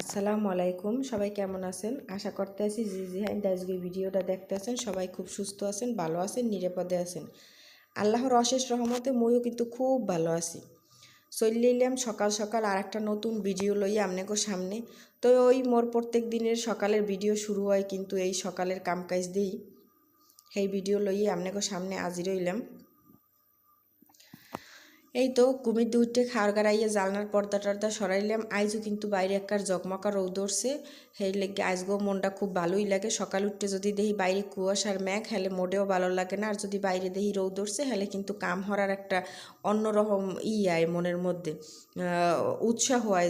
আসসালামু আলাইকুম, সবাই কেমন আছেন? আশা করতে আছি জিহাইন আজকে ভিডিওটা দেখতে আছেন সবাই খুব সুস্থ আছেন, ভালো আছেন, নিরাপদে আছেন। আল্লাহর অশেষ রহমতে মইও কিন্তু খুব ভালো আছি। চলে এলাম সকাল সকাল আর একটা নতুন ভিডিও লইয়া আপনাকে সামনে। তো ওই মোর প্রত্যেক দিনের সকালের ভিডিও শুরু হয় কিন্তু এই সকালের কামকাজ দিই সেই ভিডিও লইয়ে আপনাকে সামনে হাজির হইলাম। এই তো ঘুমির দুইটে খাওয়ার গাড়াইয়া জালনার পর্দা টর্দা সরাইলাম। আইজও কিন্তু বাইরে একবার জগমকা রৌদ উঠছে, সেই লেগে আজগো মনটা খুব ভালোই লাগে। সকাল উঠতে যদি দেখি বাইরে কুয়াশার মেঘ হেলে মোটেও ভালো লাগে না, আর যদি বাইরে দেখি রৌদ উঠছে হেলে কিন্তু কাম হরার একটা অন্যরকম আয় মনের মধ্যে, উৎসাহ হয়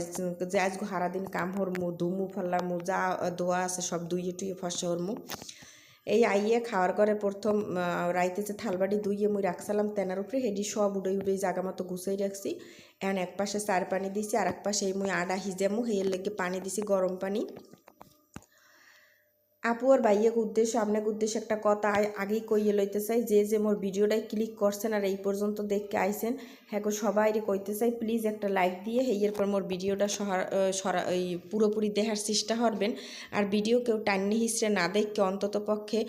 যে আজগো সারাদিন কাম হরমু, ধুমু ফাল্লামু, যা দোয়া আছে সব দুইয়ে টুইয়ে ফসা হরমু। এই আইয়ে খাওয়ার ঘরে প্রথম রাইতে যে থালবাটি ধুইয়ে মুই রাখছিলাম তেনার উপরে হেডি সব উড়ে উড়ে জাগা মতো গুছাই রাখছি। এখন এক পাশে চার পানি দিছি, আর এক পাশে এই মুই আডা হিজামু হেয়ের লেগে পানি দিছি গরম পানি। আপু আর ভাইয়ের উদ্দেশ্য আপনাকে উদ্দেশ্যে একটা কথা আগেই কইয়ে লইতে চাই, যে মোর ভিডিওটাই ক্লিক করছেন আর এই পর্যন্ত দেখতে আইছেন, হ্যাঁ সবাই কইতে চাই প্লিজ একটা লাইক দিয়ে হেয়ের পর মোর ভিডিওটা ওই পুরোপুরি দেখার চেষ্টা করবেন। আর ভিডিও কেউ টাইনি হিসড়ে না দেখকে অন্তত পক্ষে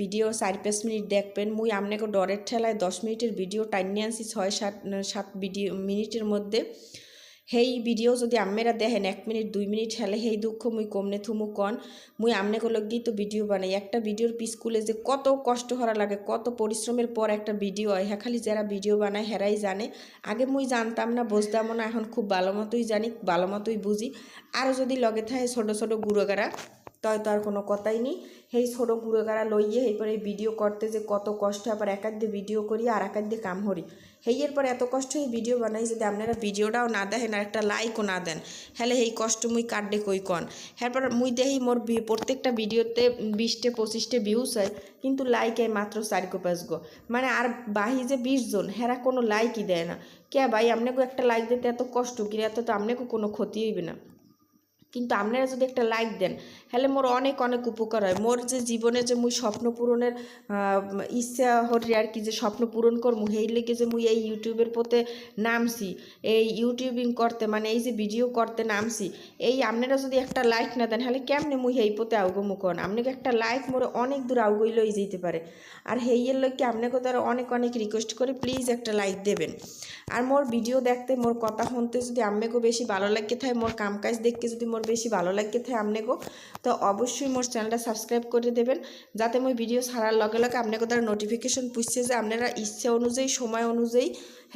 ভিডিও 4-5 মিনিট দেখবেন। মুই আপনাকে ডরের ঠেলায় 10 মিনিটের ভিডিও টাইনি আনছি 6-7 মিনিটের মধ্যে। সেই ভিডিও যদি আম্মেরা দেখেন 1 মিনিট 2 মিনিট হেলে সেই দুঃখ মুই কমনে থুমু কন। মুই আমনেকে লগেই তো ভিডিও বানাই, একটা ভিডিওর পিছকুলে যে কত কষ্ট করা লাগে, কত পরিশ্রমের পর একটা ভিডিও হয়, হ্যাঁ খালি যারা ভিডিও বানায় হেরাই জানে। আগে মুই জানতাম না, বুঝতামও না, এখন খুব ভালো মতোই জানি, ভালো মতোই বুঝি। আরও যদি লগে থাকে ছোটো ছোটো গুঁড়োগাড়া তয় তো আর কোনো কথাই নেই। সেই ছোটো গুঁড়োগাড়া লইয়ে এরপরে ভিডিও করতে যে কত কষ্ট, আবার একার দিয়ে ভিডিও করি আর একার দিয়ে কাম করি। হেয়ের পর এত কষ্ট এই ভিডিও বানাই, যদি আপনারা ভিডিওটাও না দেখেন আর একটা লাইকও না দেন হলে এই কষ্ট মুই কাটডে কই কন। এরপর মুই দেখি মোর প্রত্যেকটা ভিডিওতে 20-25 ভিউজ হয়, কিন্তু লাইক হয় মাত্র 4-5 গো, মানে আর বাহি যে 20 জন হেরা কোনো লাইকই দেয় না। কে ভাই আপনাকে একটা লাইক দিতে এত কষ্ট কি, এত তো আপনাকে কোনো ক্ষতি হইবে না, কিন্তু আপনারা যদি একটা লাইক দেন হলে মোর অনেক অনেক উপকার হয়। মোর যে জীবনে যে মুই স্বপ্ন পূরণের ইচ্ছা হরি আর কি, যে স্বপ্ন পূরণ করমু সেই লেগে যে মুই এই ইউটিউবের পথে নামছি, এই ইউটিউবিং করতে মানে এই যে ভিডিও করতে নামছি, এই আপনারা যদি একটা লাইক না দেন হলে কেমনে মুই এই পথে আউগমু কন। আপনাকে একটা লাইক মোরে অনেক দূর আউগই লই যেতে পারে। আর হেইয়ের লোককে আপনাকে তারা অনেক অনেক রিকোয়েস্ট করে প্লিজ একটা লাইক দেবেন। আর মোর ভিডিও দেখতে, মোর কথা শুনতে যদি আপনাকেও বেশি ভালো লাগে থাকে, মোর কামকাজ দেখতে যদি মোর বেশি ভালো লাগে থাকে আপনাকেও, তো অবশ্যই মোর চ্যানেলটা সাবস্ক্রাইব করে দেবেন, যাতে মই ভিডিও ছাড়ার লগে লগে আপনাকে তারা নোটিফিকেশন পুষছে যে আপনারা ইচ্ছা অনুযায়ী সময় অনুযায়ী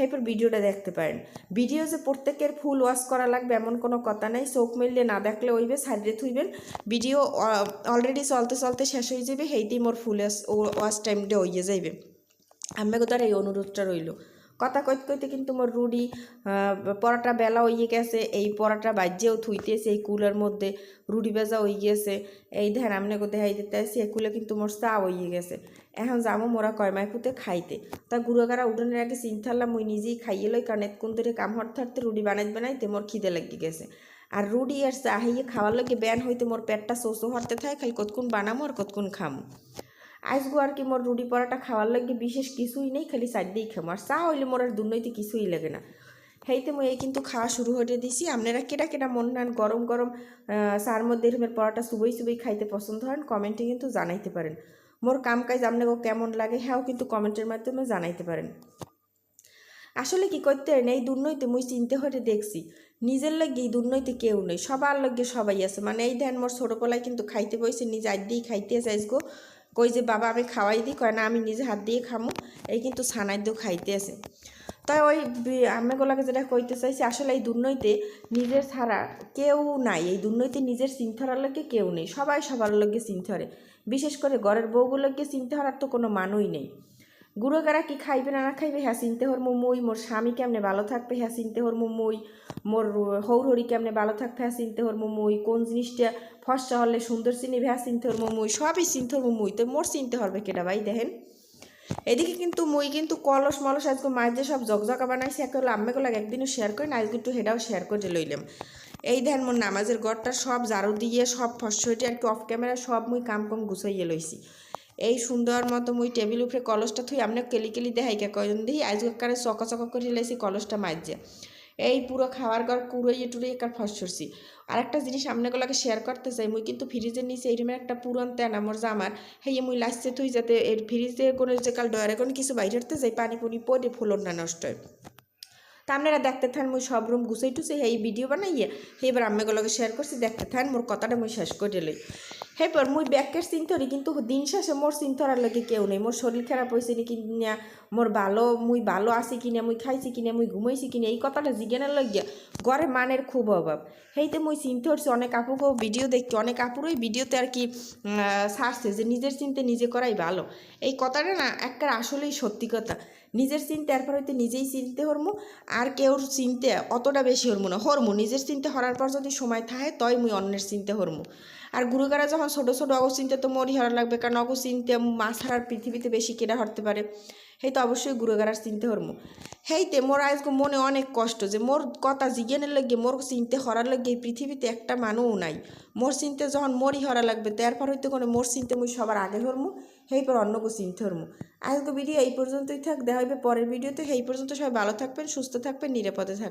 এরপর ভিডিওটা দেখতে পারেন। ভিডিও যে প্রত্যেকের ফুল ওয়াচ করা লাগবে এমন কোনো কথা নেই, চোখ মেললে না দেখলে হইবে, সাইডে থুইবেন। ভিডিও অলরেডি চলতে চলতে শেষ হয়ে যাবে, সেইটাই মোর ফুল ওয়াচ টাইমটা হইয়ে যাইবে। আপনাকে তার এই অনুরোধটা রইল। কথা কইতে কইতে কিন্তু মোর রুডি পরাটা বেলা হইয়ে গেছে, এই পরাটা বাজ্যেও থুইতেছে এই কুলের মধ্যে, রুডি বেজা হয়ে গেছে। এই ধ্যান আপনাকে দেখাই দিতে আসছি, এই কুলে কিন্তু মোর চা হইয়ে গেছে। এখন যাবো মোরা কয়মাই পুঁতে খাইতে। তা গুঁড়োগাড়া উঠোনের আগে চিন্তালাম মুই নিজেই খাইয়ে লই, কারণ এতক্ষণ ধরে কাম হরতে হরতে রুডি বানাইতে মোর খিদে লেগে গেছে। আর রুডি আর চা হইয়ে খাওয়ার লাগে ব্যান হইতে মোর পেটটা শোষো হরতে থাকে, খালি কতক্ষণ বানামো আর কতক্ষণ খামো। আজগো আর কি মোর রুটি পরাটা খাওয়ার লাগে বিশেষ কিছুই নেই, খালি সাইড দিয়েই খামো। আর চা হইলে মোর আর দুর্নৈতিক কিছুই লাগে না। হেইতে মই এই কিন্তু খাওয়া শুরু হতে দিছি। আপনারা কেটা কেটা মন নান গরম গরম চার মধ্যে এরমের পরাটা সুবই সুবই খাইতে পছন্দ হয় কমেন্টে কিন্তু জানাইতে পারেন। মোর কাম কাজ আপনাকে কেমন লাগে হ্যাঁও কিন্তু কমেন্টের মাধ্যমে জানাইতে পারেন। আসলে কি করতে এই দুর্নৈতে মুই চিনতে হতে দেখছি, নিজের লাগে এই দুর্নৈতে কেউ নেই, সবার লগে সবাই আছে। মানে এই ধ্যান মোর ছোটোবেলায় কিন্তু খাইতে বইছে, নিজে আজ দিয়েই খাইতে চাইসগো, কই যে বাবা আমি খাওয়াই দিই, কয় না আমি নিজে হাত দিয়ে খামো, এই কিন্তু ছানাই দিয়েও খাইতে আছে। তাই ওই আম্মেগুলাকে যেটা কইতে চাইছি, আসলে এই দুর্নৈতে নিজের ছাড়া কেউ নাই, এই দুর্নৈতে নিজের চিন্তা হওয়ার লগে কেউ নেই, সবাই সবার লগে চিন্তা হরে। বিশেষ করে ঘরের বউগুলোকে চিন্তা হওয়ার তো কোনো মানুই নেই। গুঁড়োগাড়া কি খাইবে না না খাইবে হ্যাঁ চিনতে হরমু মুই, মোর স্বামী কেমনে ভালো থাকবে হ্যাঁ চিনতে হরমু মুই, মোর হৌরহরি কেমনে ভালো থাকবে হ্যাঁ চিনতে হরমু মুই, কোন জিনিসটা ফর্সা হলে সুন্দর চিনিবে হ্যাঁ চিনতে হরমু মুই, সবই চিনতে হরমু মুই। তো মোর চিনতে হবে কেটা ভাই দেখেন। এদিকে কিন্তু মুই কিন্তু কলস মলস আজকে মাঝে সব জগজগা বানাইছি, একে হলো আম্মেকে লাগে একদিনও শেয়ার করি না, আজকে একটু হেটাও শেয়ার করে লইলাম। এই ধ্যান মোর নামাজের ঘরটা সব ঝাড়ু দিয়ে সব ফসইটি আর কি অফ ক্যামেরা সব মুই কাম কম গুছাইয়ে লইছি। এই সুন্দর মতো মুই টেবিল উপরে কলসটা থুই, আপনি কেলি কেলি দেখাই কে কয়জন দিই আজকে কারে চকা চকা করে লাইছি কলসটা মাঝে। এই পুরো খাওয়ার ঘর কুড়াইয়ে টুড়িয়ে একার ফসরছি। আর একটা জিনিস আপনাগুলোকে শেয়ার করতে চাই, মুই কিন্তু ফ্রিজের নিচে এইরকম একটা পুরান তেন আমার জামার হেয়ে মুই লাসছে তুই যাতে এর ফ্রিজে কোনো যে কাল ডয়ারে কোনো কিছু বাইরে হতে যাই পানি পুনি পরে ফুলন না নষ্ট হয়। তা আপনারা দেখতে থান, মুই সব রুম গুছাই টুসে এই ভিডিও বানাইয়ে এবার আম্মেগুলোকে শেয়ার করছি, দেখতে থান মোর কথাটা মুই শেষ করে লই। এরপর মুই ব্যাকের চিন্তারি কিন্তু দিন শেষে মোর চিন্তার লাগে কেউ নেই। মোর শরীর খারাপ হয়েছে নি কিনা, মোর মুই ভালো আছি কিনা, মুই খাইছি কিনা, মুই ঘুমাইছি কিনা, এই কথাটা জিজ্ঞানার লাগিয়া ঘরে মানের খুব অভাব। সেইতে মুই চিন্তা করছি, অনেক আপুকেও ভিডিও দেখি, অনেক আপুরই ভিডিওতে আর কি ছাড়ছে যে নিজের চিন্তা নিজে করাই ভালো। এই কথাটা না একটা আসলেই সত্যি কথা। নিজের চিন্তা এরপর হইতে নিজেই চিনতে হরমু, আর কেউর চিনতে অতটা বেশি হরমু না, হরমু নিজের চিন্তা হরার পর যদি সময় থাকে তই মুই অন্যের চিনতে হরমু। আর গুরুগারা যখন ছোটো ছোটো অগো চিনতে তো মরি হরা লাগবে, কারণ অগো চিনতে মাছ হারার পৃথিবীতে বেশি কেনা হরতে পারে। সেই তো অবশ্যই গুরুগারার চিনতে হরমু। হেইতে মোর আজকে মনে অনেক কষ্ট যে মোর কথা জিজ্ঞানের লাগিয়ে মোর চিনতে হরার লাগিয়ে এই পৃথিবীতে একটা মানুষও নাই। মোর চিনতে যখন মরি হরা লাগবে তারপর হইতে কোনো মোর চিনতে মুই সবার আগে হরমু, সেই পর অন্যকে চিনতে হরমু। আজকে ভিডিও এই পর্যন্তই থাক, দেখা হবে পরের ভিডিওতে। সেই পর্যন্ত সবাই ভালো থাকবেন, সুস্থ থাকবেন, নিরাপদে থাকবেন।